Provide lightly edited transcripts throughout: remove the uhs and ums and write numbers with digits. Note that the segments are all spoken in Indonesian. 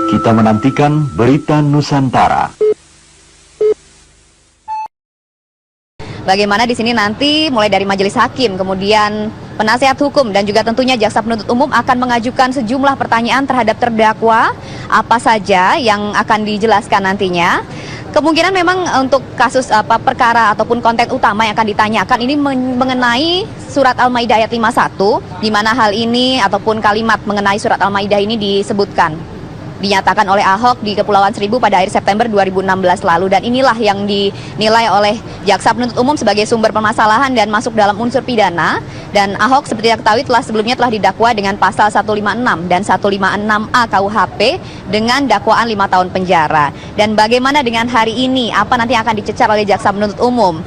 Kita menantikan berita Nusantara. Bagaimana di sini nanti mulai dari majelis hakim, kemudian penasihat hukum dan juga tentunya jaksa penuntut umum akan mengajukan sejumlah pertanyaan terhadap terdakwa, apa saja yang akan dijelaskan nantinya. Kemungkinan memang untuk kasus perkara ataupun konten utama yang akan ditanyakan ini mengenai surat Al-Maidah ayat 51, di mana hal ini ataupun kalimat mengenai surat Al-Maidah ini dinyatakan oleh Ahok di Kepulauan Seribu pada akhir September 2016 lalu, dan inilah yang dinilai oleh jaksa penuntut umum sebagai sumber permasalahan dan masuk dalam unsur pidana. Dan Ahok seperti yang ketahui sebelumnya telah didakwa dengan pasal 156 dan 156A KUHP dengan dakwaan 5 tahun penjara. Dan bagaimana dengan hari ini, apa nanti yang akan dicecar oleh jaksa penuntut umum?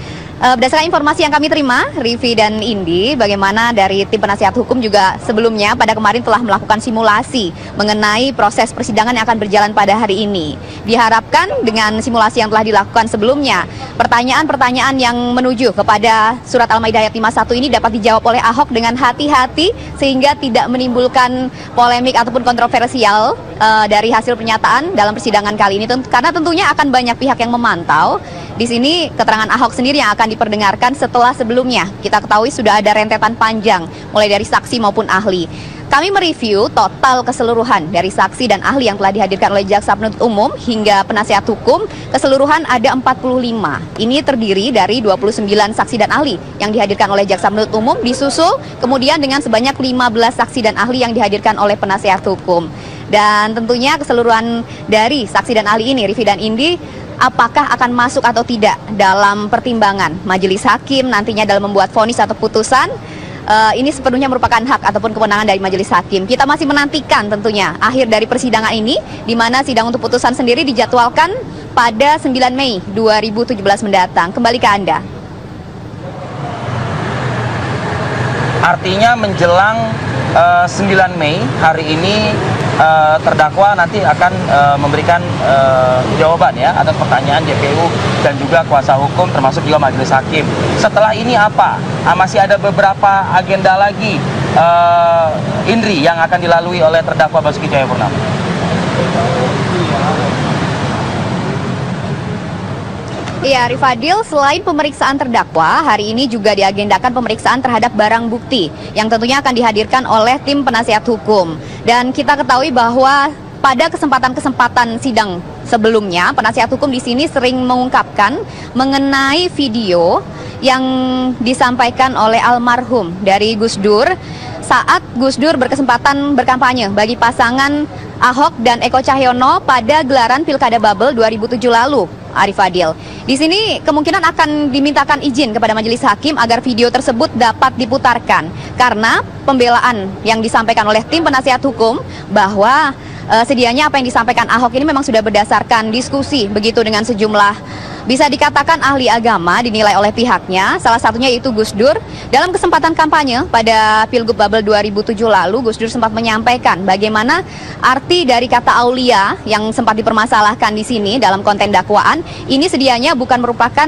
Berdasarkan informasi yang kami terima, Rivi dan Indi, bagaimana dari tim penasihat hukum juga sebelumnya pada kemarin telah melakukan simulasi mengenai proses persidangan yang akan berjalan pada hari ini. Diharapkan dengan simulasi yang telah dilakukan sebelumnya, pertanyaan-pertanyaan yang menuju kepada surat Al-Maidah ayat 51 ini dapat dijawab oleh Ahok dengan hati-hati sehingga tidak menimbulkan polemik ataupun kontroversial dari hasil pernyataan dalam persidangan kali ini. Karena tentunya akan banyak pihak yang memantau. Di sini keterangan Ahok sendiri yang akan diperdengarkan setelah sebelumnya kita ketahui sudah ada rentetan panjang mulai dari saksi maupun ahli. Kami mereview total keseluruhan dari saksi dan ahli yang telah dihadirkan oleh jaksa penuntut umum hingga penasihat hukum, keseluruhan ada 45. Ini terdiri dari 29 saksi dan ahli yang dihadirkan oleh jaksa penuntut umum, disusul kemudian dengan sebanyak 15 saksi dan ahli yang dihadirkan oleh penasihat hukum. Dan tentunya keseluruhan dari saksi dan ahli ini, Rivi dan Indi, apakah akan masuk atau tidak dalam pertimbangan majelis hakim nantinya dalam membuat vonis atau putusan, ini sepenuhnya merupakan hak ataupun kewenangan dari majelis hakim. Kita masih menantikan tentunya akhir dari persidangan ini, di mana sidang untuk putusan sendiri dijadwalkan pada 9 Mei 2017 mendatang. Kembali ke Anda. Artinya menjelang 9 Mei hari ini terdakwa nanti akan memberikan jawaban ya atas pertanyaan JPU dan juga kuasa hukum termasuk juga majelis hakim. Setelah ini apa? Masih ada beberapa agenda lagi Indri yang akan dilalui oleh terdakwa Basuki Cahayapurnama. Iya, Rifadil, selain pemeriksaan terdakwa, hari ini juga diagendakan pemeriksaan terhadap barang bukti yang tentunya akan dihadirkan oleh tim penasihat hukum. Dan kita ketahui bahwa pada kesempatan-kesempatan sidang sebelumnya, penasihat hukum di sini sering mengungkapkan mengenai video yang disampaikan oleh almarhum dari Gus Dur saat Gus Dur berkesempatan berkampanye bagi pasangan Ahok dan Eko Cahyono pada gelaran Pilkada Babel 2007 lalu. Arif Adil. Di sini kemungkinan akan dimintakan izin kepada majelis hakim agar video tersebut dapat diputarkan karena pembelaan yang disampaikan oleh tim penasihat hukum bahwa sedianya apa yang disampaikan Ahok ini memang sudah berdasarkan diskusi begitu dengan sejumlah bisa dikatakan ahli agama dinilai oleh pihaknya, salah satunya yaitu Gus Dur. Dalam kesempatan kampanye pada Pilgub Babel 2007 lalu, Gus Dur sempat menyampaikan bagaimana arti dari kata aulia yang sempat dipermasalahkan di sini dalam konten dakwaan, ini sedianya bukan merupakan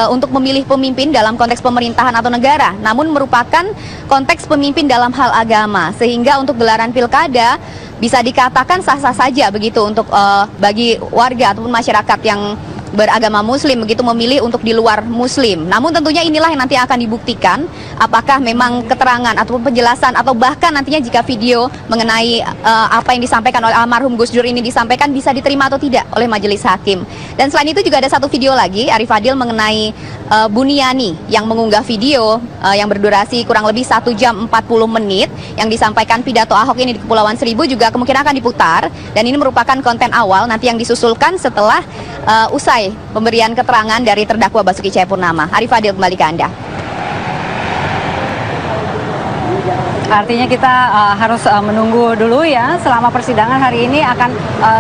untuk memilih pemimpin dalam konteks pemerintahan atau negara, namun merupakan konteks pemimpin dalam hal agama, sehingga untuk gelaran pilkada bisa dikatakan sah-sah saja begitu untuk bagi warga ataupun masyarakat yang beragama muslim begitu memilih untuk di luar muslim. Namun tentunya inilah yang nanti akan dibuktikan apakah memang keterangan ataupun penjelasan atau bahkan nantinya jika video mengenai apa yang disampaikan oleh almarhum Gus Dur ini disampaikan bisa diterima atau tidak oleh majelis hakim. Dan selain itu juga ada satu video lagi Arif Adil mengenai Buniani yang mengunggah video yang berdurasi kurang lebih 1 jam 40 menit yang disampaikan pidato Ahok ini di Kepulauan Seribu juga kemungkinan akan diputar, dan ini merupakan konten awal nanti yang disusulkan setelah usai pemberian keterangan dari terdakwa Basuki Cahayapurnama. Arif Adil, kembali ke Anda. Artinya kita harus menunggu dulu ya selama persidangan hari ini akan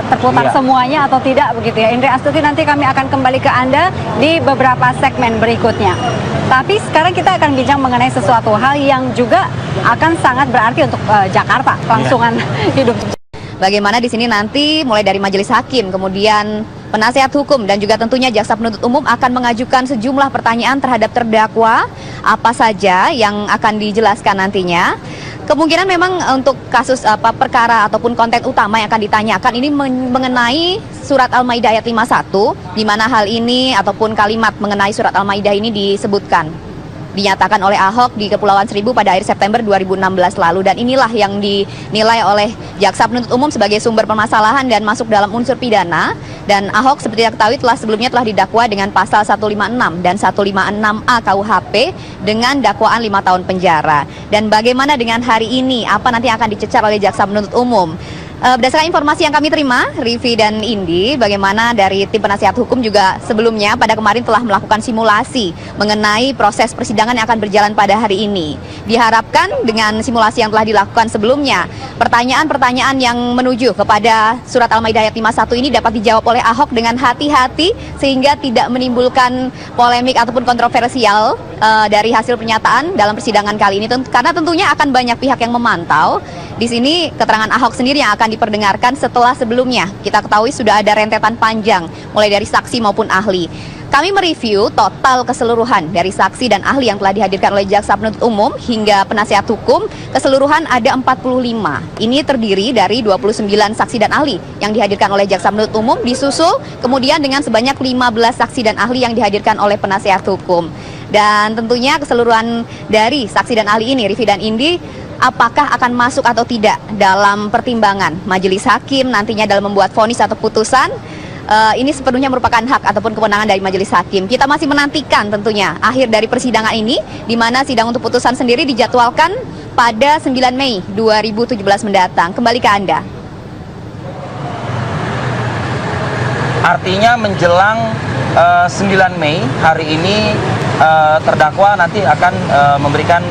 terputar semuanya atau tidak begitu ya. Indri Astuti, nanti kami akan kembali ke Anda di beberapa segmen berikutnya. Tapi sekarang kita akan bincang mengenai sesuatu hal yang juga akan sangat berarti untuk Jakarta, kelangsungan hidup. Bagaimana di sini nanti mulai dari majelis hakim, kemudian penasihat hukum dan juga tentunya jaksa penuntut umum akan mengajukan sejumlah pertanyaan terhadap terdakwa, apa saja yang akan dijelaskan nantinya. Kemungkinan memang untuk kasus perkara ataupun konten utama yang akan ditanyakan ini mengenai surat Al-Maidah ayat 51, di mana hal ini ataupun kalimat mengenai surat Al-Maidah ini dinyatakan oleh Ahok di Kepulauan Seribu pada akhir September 2016 lalu, dan inilah yang dinilai oleh jaksa penuntut umum sebagai sumber permasalahan dan masuk dalam unsur pidana. Dan Ahok seperti yang ketahui sebelumnya telah didakwa dengan pasal 156 dan 156A KUHP dengan dakwaan 5 tahun penjara. Dan bagaimana dengan hari ini, apa nanti akan dicecar oleh jaksa penuntut umum? Berdasarkan informasi yang kami terima, Rivi dan Indi, bagaimana dari tim penasihat hukum juga sebelumnya pada kemarin telah melakukan simulasi mengenai proses persidangan yang akan berjalan pada hari ini. Diharapkan dengan simulasi yang telah dilakukan sebelumnya, pertanyaan-pertanyaan yang menuju kepada surat Al-Maidah ayat 51 ini dapat dijawab oleh Ahok dengan hati-hati sehingga tidak menimbulkan polemik ataupun kontroversial dari hasil pernyataan dalam persidangan kali ini. Karena tentunya akan banyak pihak yang memantau. Di sini keterangan Ahok sendiri yang akan diperdengarkan setelah sebelumnya kita ketahui sudah ada rentetan panjang mulai dari saksi maupun ahli. Kami mereview total keseluruhan dari saksi dan ahli yang telah dihadirkan oleh jaksa penuntut umum hingga penasihat hukum, keseluruhan ada 45. Ini terdiri dari 29 saksi dan ahli yang dihadirkan oleh jaksa penuntut umum, disusul kemudian dengan sebanyak 15 saksi dan ahli yang dihadirkan oleh penasihat hukum. Dan tentunya keseluruhan dari saksi dan ahli ini, Rivi dan Indi, apakah akan masuk atau tidak dalam pertimbangan majelis hakim nantinya dalam membuat vonis atau putusan, ini sepenuhnya merupakan hak ataupun kewenangan dari majelis hakim. Kita masih menantikan tentunya akhir dari persidangan ini, di mana sidang untuk putusan sendiri dijadwalkan pada 9 Mei 2017 mendatang. Kembali ke Anda. Artinya menjelang 9 Mei hari ini terdakwa nanti akan memberikan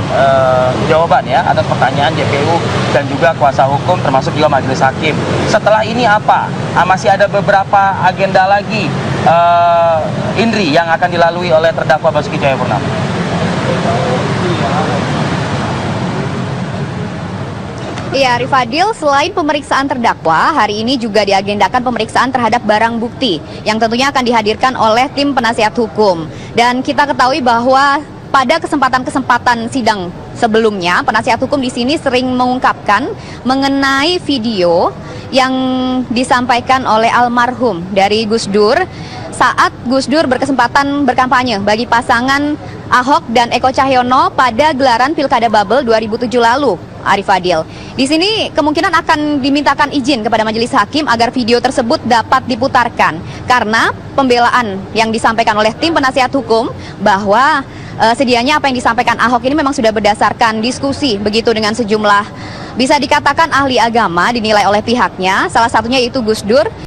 jawaban ya atas pertanyaan JPU dan juga kuasa hukum termasuk juga majelis hakim. Setelah ini apa? Masih ada beberapa agenda lagi Indri yang akan dilalui oleh terdakwa Basuki Cahayapurnama. Iya, Rifadil, selain pemeriksaan terdakwa, hari ini juga diagendakan pemeriksaan terhadap barang bukti yang tentunya akan dihadirkan oleh tim penasihat hukum. Dan kita ketahui bahwa pada kesempatan-kesempatan sidang sebelumnya, penasihat hukum di sini sering mengungkapkan mengenai video yang disampaikan oleh almarhum dari Gus Dur saat Gus Dur berkesempatan berkampanye bagi pasangan Ahok dan Eko Cahyono pada gelaran Pilkada Babel 2007 lalu. Arif Adil. Di sini kemungkinan akan dimintakan izin kepada majelis hakim agar video tersebut dapat diputarkan karena pembelaan yang disampaikan oleh tim penasihat hukum bahwa sedianya apa yang disampaikan Ahok ini memang sudah berdasarkan diskusi begitu dengan sejumlah bisa dikatakan ahli agama dinilai oleh pihaknya, salah satunya yaitu Gus Dur.